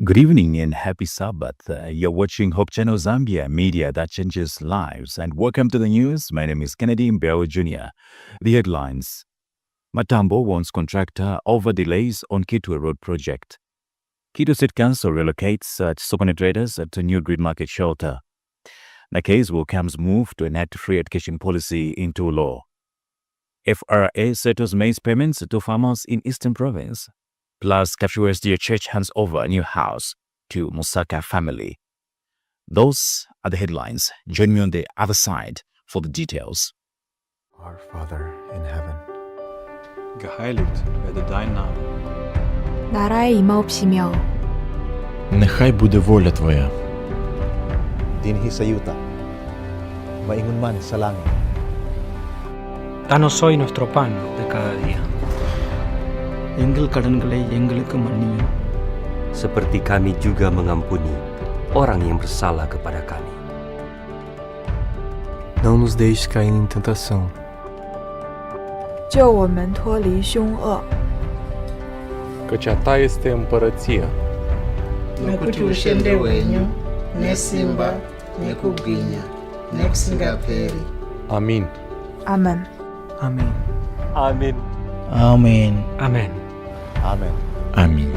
Good evening and happy Sabbath. You're watching Hope Channel Zambia, media that changes lives. And welcome to the news. My name is Kennedy Mbeo Jr. The headlines. Matambo warns contractor over delays on Kitwe Road project. Kito State Council relocates Sokone traders to new grid market shelter. Nakes welcomes move to enact free education policy into law. FRA settles maize payments to farmers in Eastern Province. Plus, Kafuesdia Church hands over a new house to Musaka family. Those are the headlines. Join me on the other side for the details. Our Father in heaven. Geheiligt werde dein Name. 나라의 임하옵시며 Nechaj bude wola Twoja. Dinhi sa yuta, maingon man sa langit. Danos hoy nuestro pan de cada día. எங்கள் கடன்களை எங்களுக்கு மன்னியும் seperti kami juga mengampuni orang yang bersalah kepada kami. Não nos deixes cair em tentação, 救我们脱离凶恶。 Căci a ta este împărăția, Nekutushende wenyu, nesimba, nekugwinya, nekusingaperi. amin. 아멘. Amén. Amin. Amén. Amén. Amen. Amin.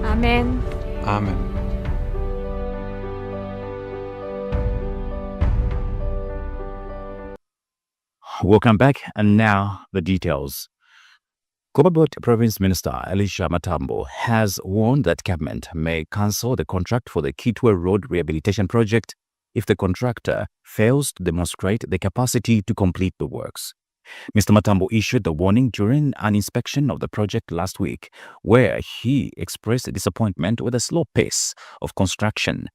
아멘. Amen. Welcome back, and now the details. Cobalt Province Minister Elisha Matambo has warned that government may cancel the contract for the Kitwe Road rehabilitation project if the contractor fails to demonstrate the capacity to complete the works. Mr. Matambo issued the warning during an inspection of the project last week, where he expressed disappointment with the slow pace of construction.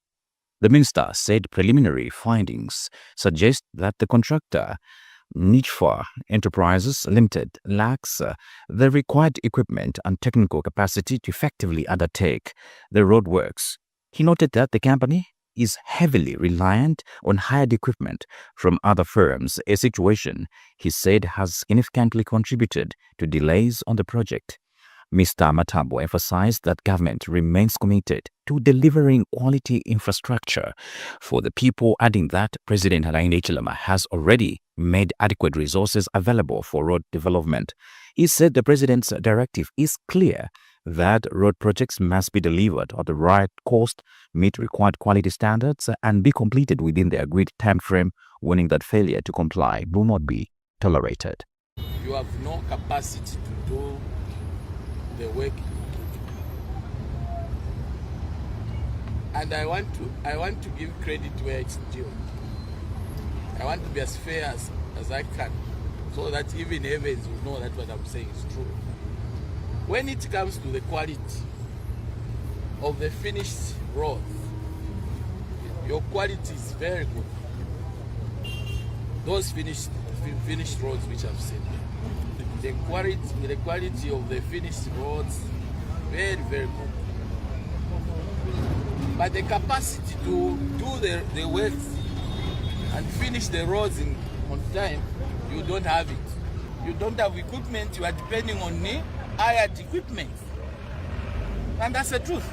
The minister said preliminary findings suggest that the contractor, Nichfa Enterprises Limited, lacks the required equipment and technical capacity to effectively undertake the road works. He noted that the company is heavily reliant on hired equipment from other firms, a situation he said has significantly contributed to delays on the project. Mr. Matambo emphasized that government remains committed to delivering quality infrastructure for the people, adding that President Hakainde Hichilema has already made adequate resources available for road development. He said the president's directive is clear that road projects must be delivered at the right cost, meet required quality standards, and be completed within the agreed time frame, warning that failure to comply will not be tolerated. You have no capacity to do the work. And I want to give credit where it's due. I want to be as fair as I can, so that even Evans will know that what I'm saying is true. When it comes to the quality of the finished roads, your quality is very good. Those finished roads which I've seen, the quality of the finished roads, very, very good. But the capacity to do the works and finish the roads on time, you don't have it. You don't have equipment, you are depending on hired equipment. And that's the truth.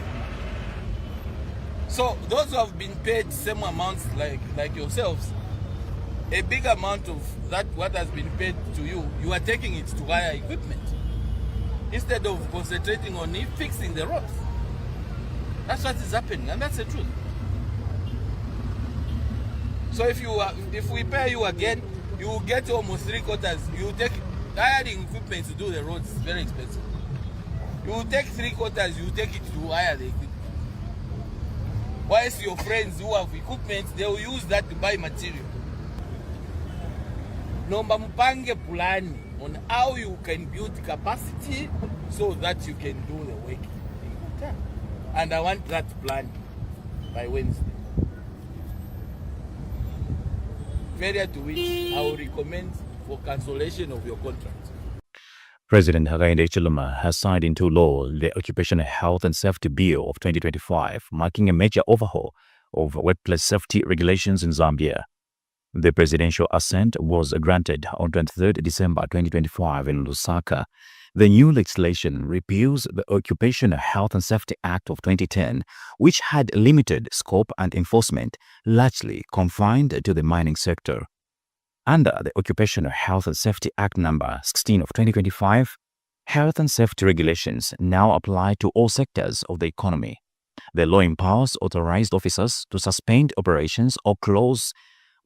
So those who have been paid same amounts like yourselves, a big amount of that what has been paid to you, you are taking it to hire equipment instead of concentrating on fixing the roads. That's what is happening, and that's the truth. So if we pay you again, you will get almost 3/4. You take hiring equipment to do the roads is very expensive. You will take 3/4, you take it to hire the equipment. Whilst your friends who have equipment, they will use that to buy material. Nomba mpange plan on how you can build capacity so that you can do the work in good time. And I want that plan by Wednesday. Failure to which I will recommend for cancellation of your contract. President Hakainde Hichilema has signed into law the Occupational Health and Safety Bill of 2025, marking a major overhaul of workplace safety regulations in Zambia. The presidential assent was granted on 23rd December 2025 in Lusaka. The new legislation repeals the Occupational Health and Safety Act of 2010, which had limited scope and enforcement, largely confined to the mining sector. Under the Occupational Health and Safety Act number 16 of 2025, health and safety regulations now apply to all sectors of the economy. The law empowers authorized officers to suspend operations or close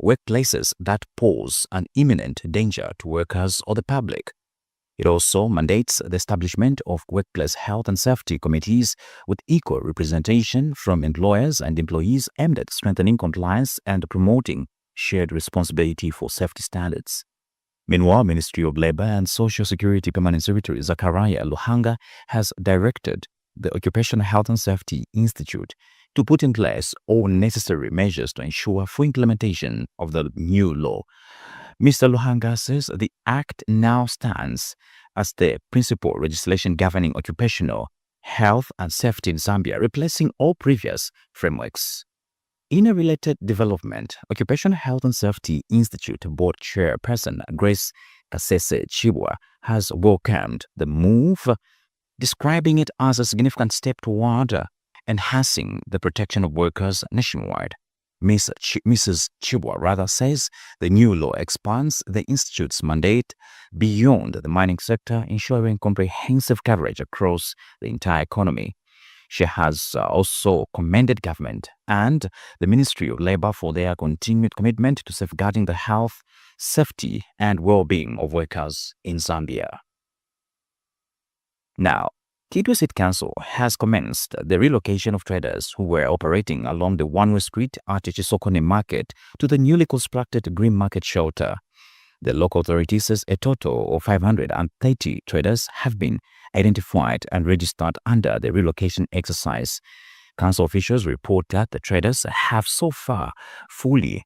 workplaces that pose an imminent danger to workers or the public. It also mandates the establishment of workplace health and safety committees with equal representation from employers and employees aimed at strengthening compliance and promoting shared responsibility for safety standards. Meanwhile, Ministry of Labor and Social Security Permanent Secretary Zachariah Luhanga has directed the Occupational Health and Safety Institute to put in place all necessary measures to ensure full implementation of the new law. Mr. Luhanga says the Act now stands as the principal legislation governing occupational health and safety in Zambia, replacing all previous frameworks. In a related development, Occupational Health and Safety Institute Board Chairperson Grace Kasese Chibwa has welcomed the move, describing it as a significant step toward enhancing the protection of workers nationwide. Mrs. Chibwa says the new law expands the Institute's mandate beyond the mining sector, ensuring comprehensive coverage across the entire economy. She has also commended government and the Ministry of Labor for their continued commitment to safeguarding the health, safety, and well-being of workers in Zambia. Now, Kitwe City Council has commenced the relocation of traders who were operating along the one-way street at Chisokone Market to the newly constructed Green Market Shelter. The local authority says a total of 530 traders have been identified and registered under the relocation exercise. Council officials report that the traders have so far fully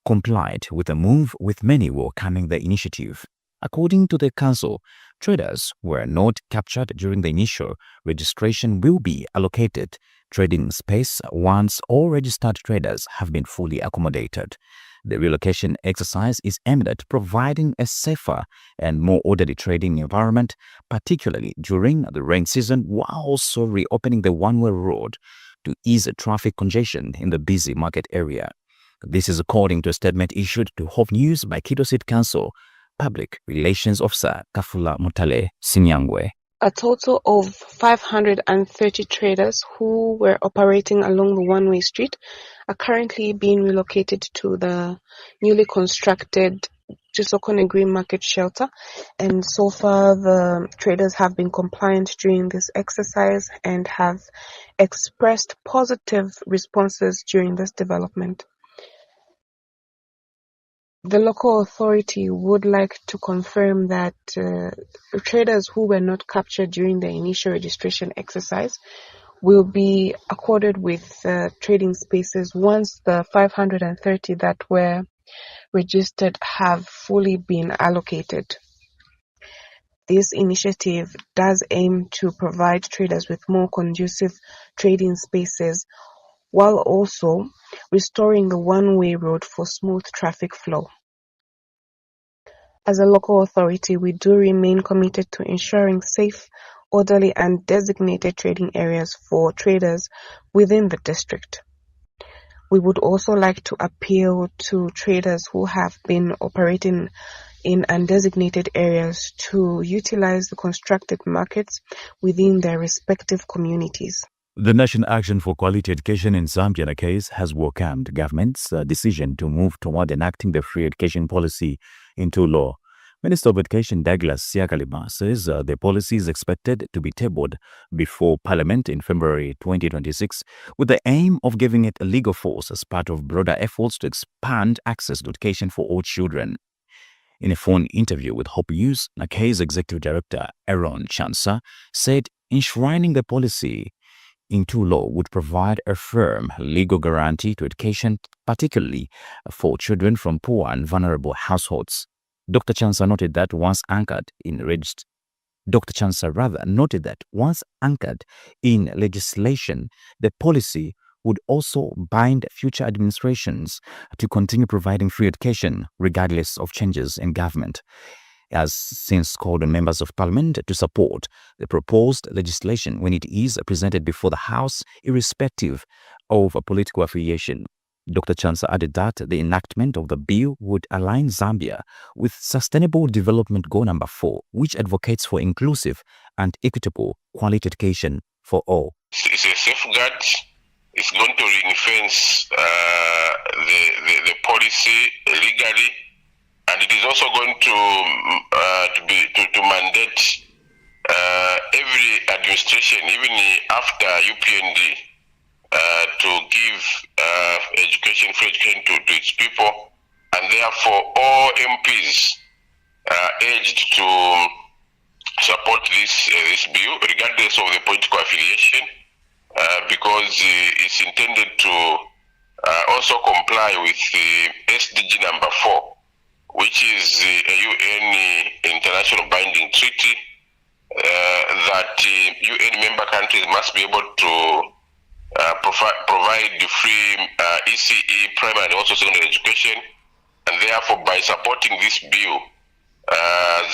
complied with the move, with many welcoming the initiative. According to the council, traders who were not captured during the initial registration will be allocated trading space once all registered traders have been fully accommodated. The relocation exercise is aimed at providing a safer and more orderly trading environment, particularly during the rain season, while also reopening the one-way road to ease traffic congestion in the busy market area. This is according to a statement issued to Hope News by Kitwe City Council Public Relations Officer Kafula Mutale Sinyangwe. A total of 530 traders who were operating along the one-way street are currently being relocated to the newly constructed Chisokone Green Market Shelter, and so far the traders have been compliant during this exercise and have expressed positive responses during this development. The local authority would like to confirm that traders who were not captured during the initial registration exercise will be accorded with trading spaces once the 530 that were registered have fully been allocated. This initiative does aim to provide traders with more conducive trading spaces while also restoring the one-way road for smooth traffic flow. As a local authority, we do remain committed to ensuring safe, orderly, and designated trading areas for traders within the district. We would also like to appeal to traders who have been operating in undesignated areas to utilize the constructed markets within their respective communities. The National Action for Quality Education in Zambia case has welcomed government's decision to move toward enacting the free education policy into law. Minister of Education Douglas Siakalima says the policy is expected to be tabled before Parliament in February 2026 with the aim of giving it a legal force as part of broader efforts to expand access to education for all children. In a phone interview with Hope News, Nake's Executive Director Aaron Chansa said enshrining the policy into law would provide a firm legal guarantee to education, particularly for children from poor and vulnerable households. Dr. Chansa noted that once anchored in legislation, the policy would also bind future administrations to continue providing free education regardless of changes in government. He has since called on members of parliament to support the proposed legislation when it is presented before the House, irrespective of a political affiliation. Dr. Chansa added that the enactment of the bill would align Zambia with Sustainable Development Goal number 4, which advocates for inclusive and equitable quality education for all. It's a safeguard. It's going to ring-fence the policy legally, and it is also going to mandate every administration, even after UPND, to give free education to its people, and therefore all MPs are urged to support this bill, regardless of the political affiliation, because it's intended to also comply with the SDG number 4, which is a UN international binding treaty that UN member countries must be able to provide the free ECE primary and also secondary education, and therefore by supporting this bill,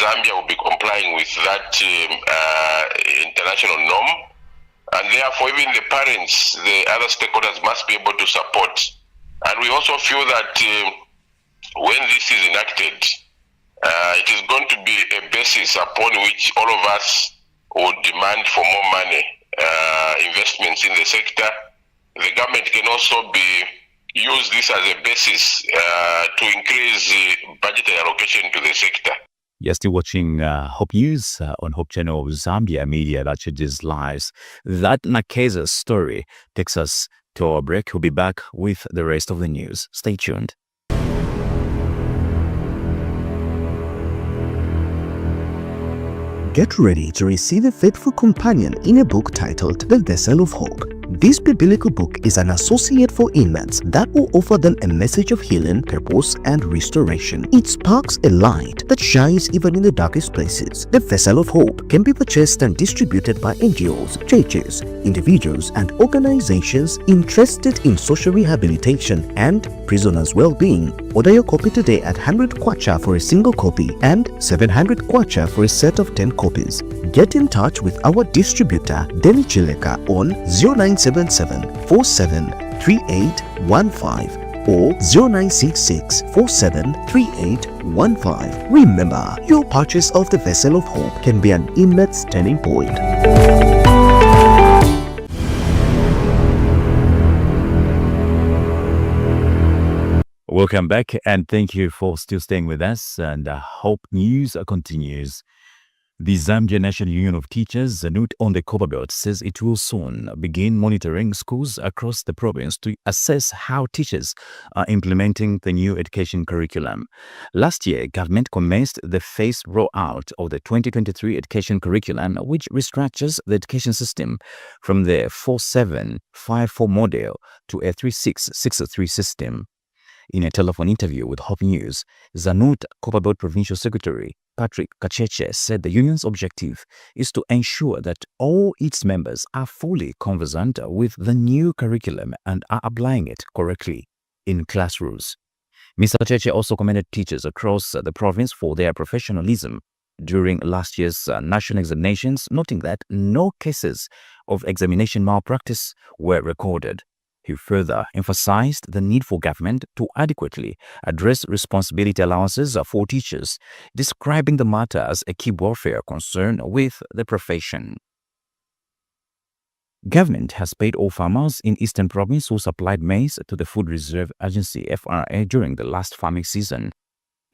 Zambia will be complying with that international norm, and therefore even the parents, the other stakeholders must be able to support. And we also feel that when this is enacted, it is going to be a basis upon which all of us will demand for more money, investments in the sector. The government can also use this as a basis to increase budgetary allocation to the sector. You're still watching Hope News on Hope Channel, Zambia media that changes lives. That Nakeza story takes us to our break. We'll be back with the rest of the news. Stay tuned. Get ready to receive a faithful companion in a book titled The Vessel of Hope. This biblical book is an associate for inmates that will offer them a message of healing, purpose, and restoration. It sparks a light that shines even in the darkest places. The Vessel of Hope can be purchased and distributed by NGOs, churches, individuals, and organizations interested in social rehabilitation and prisoners' well-being. Order your copy today at 100 kwacha for a single copy and 700 kwacha for a set of 10 copies. Get in touch with our distributor Denny Chileka on 0977 473815 or 0966 473815. Remember, your purchase of the Vessel of Hope can be an inmate's turning point. Welcome back, and thank you for still staying with us. And Hope News continues. The Zambia National Union of Teachers, ZANUT on the Copperbelt, says it will soon begin monitoring schools across the province to assess how teachers are implementing the new education curriculum. Last year, government commenced the phased rollout of the 2023 education curriculum, which restructures the education system from the 4-7-5-4 model to a 3-6-6-3 system. In a telephone interview with Hope News, ZANUT Copperbelt Provincial Secretary Patrick Kacheche said the union's objective is to ensure that all its members are fully conversant with the new curriculum and are applying it correctly in classrooms. Mr. Kacheche also commended teachers across the province for their professionalism during last year's national examinations, noting that no cases of examination malpractice were recorded. He further emphasized the need for government to adequately address responsibility allowances for teachers, describing the matter as a key welfare concern with the profession. Government has paid all farmers in Eastern Province who supplied maize to the Food Reserve Agency (FRA) during the last farming season.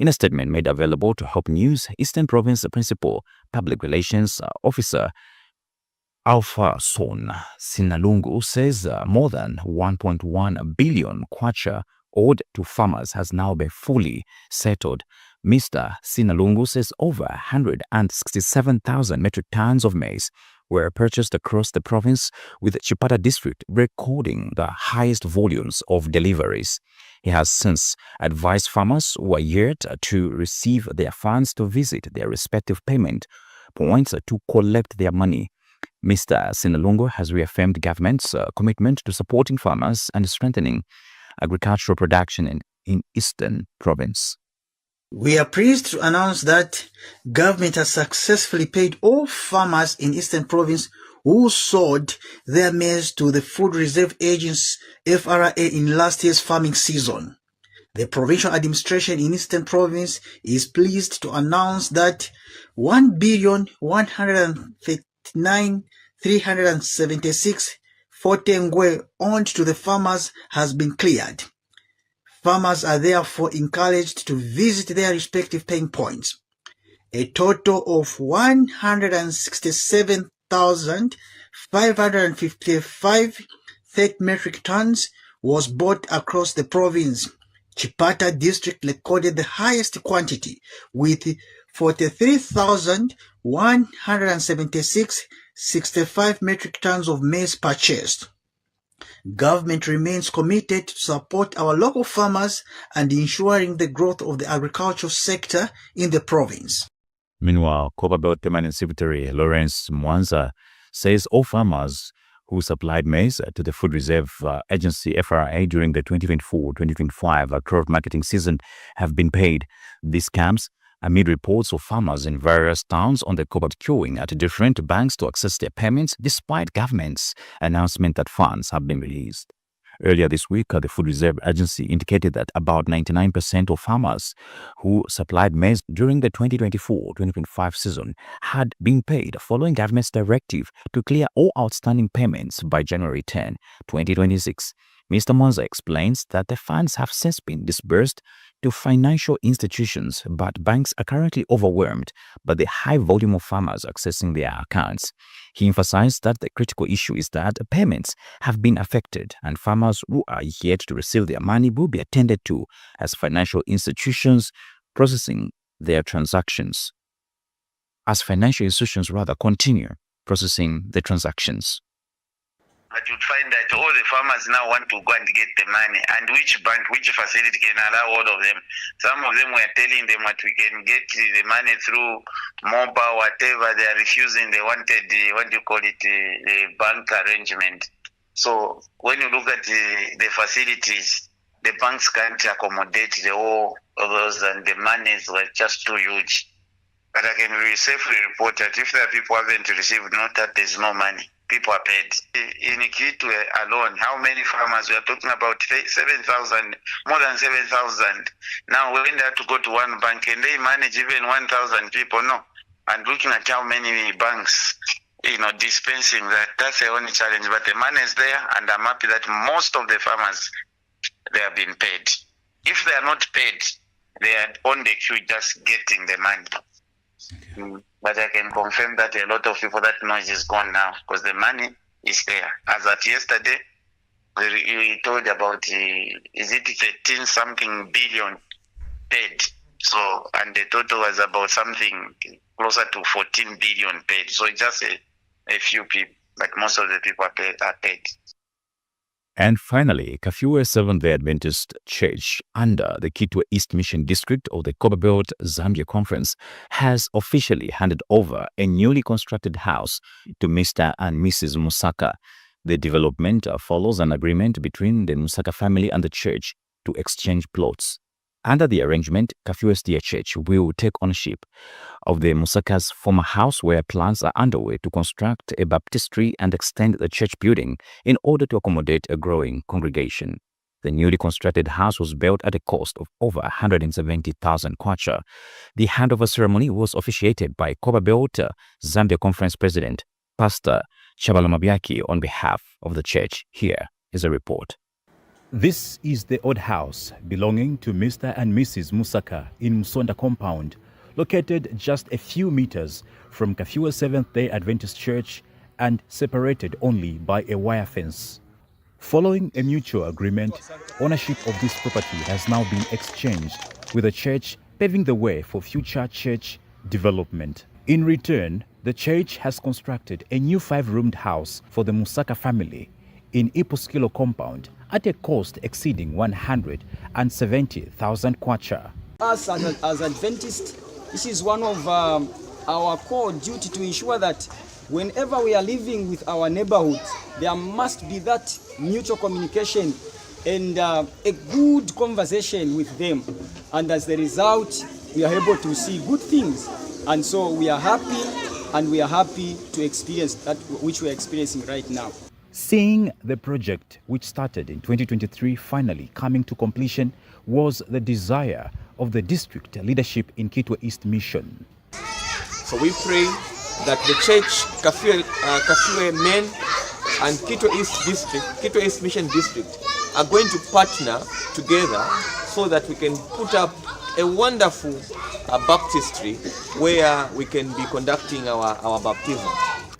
In a statement made available to Hope News, Eastern Province Principal Public Relations Officer Alpha Son Sinalungu says more than 1.1 billion kwacha owed to farmers has now been fully settled. Mr. Sinalungu says over 167,000 metric tons of maize were purchased across the province, with Chipata district recording the highest volumes of deliveries. He has since advised farmers who are yet to receive their funds to visit their respective payment points to collect their money. Mr. Sinalungu has reaffirmed government's commitment to supporting farmers and strengthening agricultural production in Eastern Province. We are pleased to announce that government has successfully paid all farmers in Eastern Province who sold their maize to the Food Reserve Agency FRA in last year's farming season. The provincial administration in Eastern Province is pleased to announce that 1,139,376 Ngwe owned to the farmers has been cleared. Farmers are therefore encouraged to visit their respective paying points. A total of 167,555 30 metric tons was bought across the province. Chipata district recorded the highest quantity with 43,176 65 metric tons of maize purchased. Government remains committed to support our local farmers and ensuring the growth of the agricultural sector in the province. Meanwhile, Copperbelt Permanent Secretary Lawrence Mwanza says all farmers who supplied maize to the Food Reserve Agency FRA during the 2024-2025 crop marketing season have been paid. This comes amid reports of farmers in various towns on the Copperbelt queuing at different banks to access their payments despite government's announcement that funds have been released. Earlier this week, the Food Reserve Agency indicated that about 99% of farmers who supplied maize during the 2024-2025 season had been paid following government's directive to clear all outstanding payments by January 10, 2026. Mr. Mwanza explains that the funds have since been disbursed to financial institutions, but banks are currently overwhelmed by the high volume of farmers accessing their accounts. He emphasized that the critical issue is that payments have been affected and farmers who are yet to receive their money will be attended to as financial institutions processing their transactions. Continue processing the transactions. But you'd find that all the farmers now want to go and get the money, and which bank, which facility can allow all of them. Some of them were telling them that we can get the money through mobile, whatever. They are refusing. They wanted the bank arrangement. So when you look at the facilities, the banks can't accommodate all of those, and the monies were just too huge. But I can safely report that if the people haven't received, not that there's no money. People are paid. In Kitwe alone, how many farmers? We are talking about 7,000, more than 7,000. Now, when they have to go to one bank, can they manage even 1,000 people? No. And looking at how many banks, dispensing that, that's the only challenge. But the money is there, and I'm happy that most of the farmers, they have been paid. If they are not paid, they are on the queue just getting the money. Okay. But I can confirm that a lot of people, that noise is gone now because the money is there. As at yesterday, we told about, is it 13 something billion paid? So, and the total was about something closer to 14 billion paid. So it's just a few people, but most of the people are paid. And finally, Kafue Seventh-day Adventist Church under the Kitwe East Mission District of the Copperbelt Zambia Conference has officially handed over a newly constructed house to Mr. and Mrs. Musaka. The development follows an agreement between the Musaka family and the church to exchange plots. Under the arrangement, Kafue SDA Church will take ownership of the Musaka's former house, where plans are underway to construct a baptistry and extend the church building in order to accommodate a growing congregation. The newly constructed house was built at a cost of over 170,000 kwacha. The handover ceremony was officiated by Copperbelt Zambia Conference President, Pastor Chabalamabiaki, on behalf of the church. Here is a report. This is the old house belonging to Mr. and Mrs. Musaka in Msonda compound, located just a few meters from Kafue Seventh-day Adventist Church and separated only by a wire fence. Following a mutual agreement, ownership of this property has now been exchanged, with the church paving the way for future church development. In return, the church has constructed a new 5-roomed house for the Musaka family in Ipuskilo compound at a cost exceeding 170,000 kwacha. Us as Adventists, this is one of our core duty to ensure that whenever we are living with our neighborhood, there must be that mutual communication and a good conversation with them. And as the result, we are able to see good things. And so we are happy, and we are happy to experience that which we are experiencing right now. Seeing the project, which started in 2023, finally coming to completion was the desire of the district leadership in Kitwe East Mission. So we pray that the church, Kafue Men and Kitwe East Mission District are going to partner together so that we can put up a wonderful baptistry where we can be conducting our baptism.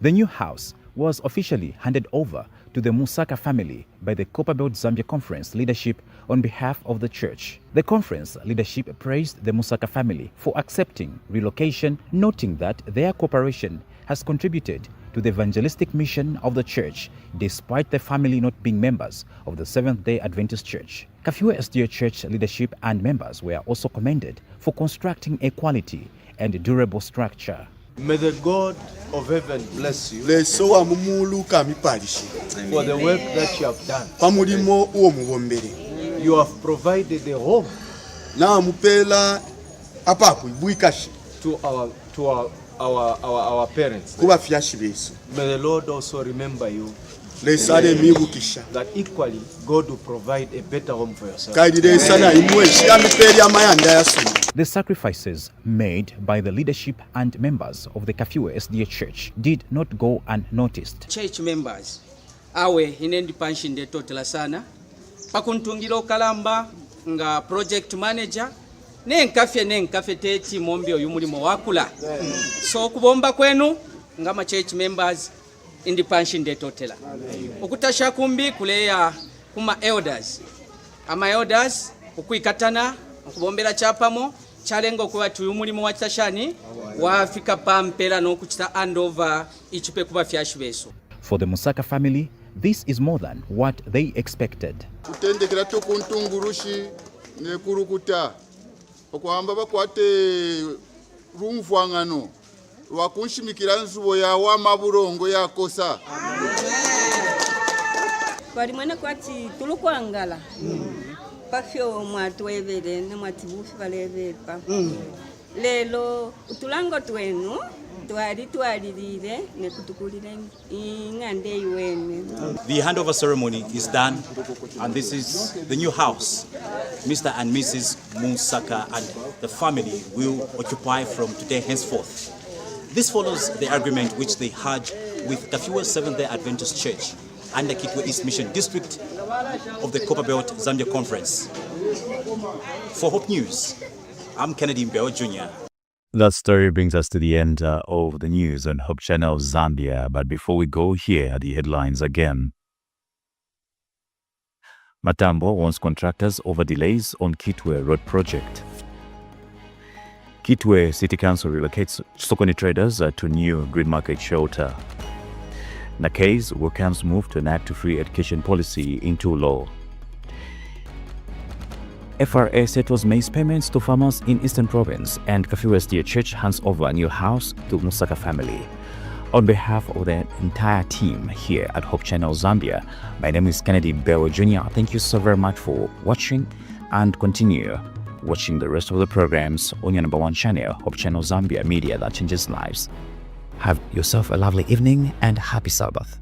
The new house was officially handed over to the Musaka family by the Copperbelt Zambia Conference leadership on behalf of the church. The conference leadership praised the Musaka family for accepting relocation, noting that their cooperation has contributed to the evangelistic mission of the church, despite the family not being members of the Seventh-day Adventist Church. Kafue SDA Church leadership and members were also commended for constructing a quality and durable structure. May the God of heaven bless you for the work that you have done. You have provided a home to our parents. May the Lord also remember you. That equally God will provide a better home for yourself. The sacrifices made by the leadership and members of the Kafue SDA Church did not go unnoticed. Church members awe inendi panshinde totela sana pakuntungilo kalamba nga project manager nenkafye teti mombi oyu mulimo wakula so kubomba kwenu nga church members indi panshinde totela okutasha kumbi kuleya kuma elders ama elders okuikatana okubombera chapamo chalengo kuba tuyumulimo wa tashani wafika pampera n'okuchita handover ichipe kuba fyashibeso. For the Musaka family, this is more than what they expected. Tutendekera tukuntungurushi nekurukuta okwamba bakwate rumvwangano wakunshimikira nzubo ya wa maburongo yakosa bali mwene kwati tulukwangala pafyo mwatwevele ne mwatibufi balevepa lelo utulango twenu twalilile nekutukulile ingande iwene. The handover ceremony is done, and this is the new house Mr. and Mrs. Musaka and the family will occupy from today henceforth. This follows the agreement which they had with Kafue Seventh-day Adventist Church and the Kitwe East Mission District of the Copperbelt Zambia Conference. For Hope News, I'm Kennedy Mbeo Jr. That story brings us to the end of the news on Hope Channel Zambia. But before we go, here are the headlines again. Matambo warns contractors over delays on Kitwe Road project. Kitwe City Council relocates Sokoni traders to new green market shelter. Nakay's welcomes move to enact free education policy into law. FRA settles maize payments to farmers in Eastern Province, and Kafue SDA Church hands over a new house to Musaka family. On behalf of the entire team here at Hope Channel Zambia, my name is Kennedy Mbeo Jr. Thank you so very much for watching, and continue watching the rest of the programs on your #1 channel, Hope Channel Zambia, media that changes lives. Have yourself a lovely evening and happy Sabbath.